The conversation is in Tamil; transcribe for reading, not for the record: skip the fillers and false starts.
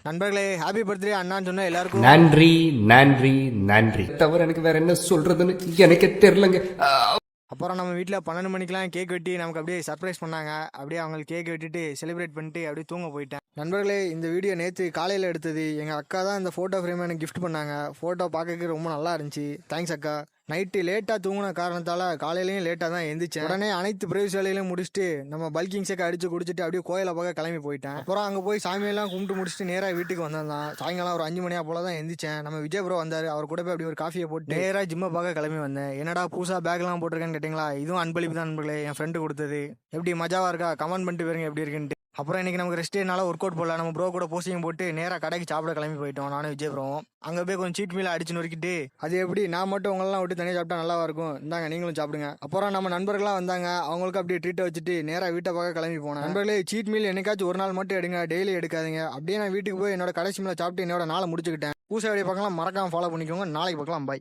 நண்பர்களே, ஹாப்பி பர்த்டே அண்ணான்னு சொன்னா எல்லாருக்கும் நன்றி நன்றி நன்றி தவிர எனக்கு வேற என்ன சொல்றதுன்னு எனக்கே தெரியலங்க. அப்புறம் நம்ம வீட்டில் 12 மணிக்கெலாம் கேக் வெட்டி நமக்கு அப்படியே சர்ப்ரைஸ் பண்ணாங்க. அப்படியே அவங்களுக்கு கேக் வெட்டிட்டு செலிப்ரேட் பண்ணிட்டு அப்படியே தூங்க போயிட்டேன். நண்பர்களே, இந்த வீடியோ நேற்று காலையில் எடுத்தது. எங்கள் அக்கா தான் இந்த ஃபோட்டோ ஃப்ரேம் எனக்கு கிஃப்ட் பண்ணாங்க. ஃபோட்டோ பார்க்கறதுக்கு ரொம்ப நல்லா இருந்துச்சு. தேங்க்ஸ் அக்கா. நைட்டு லேட்டாக தூங்கின காரணத்தால் காலையிலையும் லேட்டாக தான் எந்திரிச்சேன். உடனே அனைத்து பிரைஸ் வேலையிலையும் முடிச்சுட்டு நம்ம பல்கிங் சேக்கை அடித்து குடிச்சிட்டு அப்படியே கோயிலை பார்க்க கிளம்பி போயிட்டேன். அப்புறம் அங்கே போய் சாமியெல்லாம் கும்பிட்டு முடிச்சுட்டு நேராக வீட்டுக்கு வந்தேன். சாயங்காலம் ஒரு 5 மணியா போல தான் எந்திரிச்சேன். நம்ம விஜய் ப்ரோ வந்தார். அவர் கூட போய் அப்படி ஒரு காஃபியை போட்டு நேராக ஜிம்மை பார்க்க கிளம்பி வந்தேன். என்னடா புதுசாக பேக்லாம் போட்டிருக்கேன்னு கேட்டிங்களா? இதுவும் அன்பளிப்பு தான் நண்பர்களே, என் ஃப்ரெண்டு கொடுத்தது. எப்படி மஜாவாக இருக்கா? கமெண்ட் பண்ணிட்டு பாருங்க எப்படி இருக்குன்ட்டு. அப்புறம் இன்னைக்கு நமக்கு ரெஸ்டேனால ஒர்க் அவுட் போடல. நம்ம ப்ரோ கூட போஸ்டிங் போட்டு நேராக கடைக்கு சாப்பிட கிளம்பி போயிட்டோம். நானும் விஜய் ப்ரோவும் அங்கே போய் கொஞ்சம் சீட் மீல அடிச்சு நொறுக்கிட்டு, அது எப்படி நான் மட்டும் உங்களெல்லாம் விட்டு தனியாக சாப்பிட்டா நல்லா இருக்கும், இந்தாங்க நீங்களும் சாப்பிடுங்க. அப்புறம் நம்ம நண்பர்களாக வந்தாங்க. அவங்களுக்கு அப்படியே ட்ரீட்டை வச்சுட்டு நேராக வீட்டை பார்க்க கிளம்பி போனேன். நண்பர்களே, சீட் மீல் என்னைக்காச்சும் ஒரு நாள் மட்டும் எடுங்க, டெய்லி எடுக்காதீங்க. அப்படியே நான் வீட்டுக்கு போய் என்னோட கடைசி மீல சாப்பிட்டு என்னோட நாளை முடிச்சுக்கிட்டேன். பூசை வீடியோ பார்க்கலாம், மறக்காம ஃபாலோ பண்ணிக்கோங்க. நாளைக்கு பார்க்கலாம். பாய்.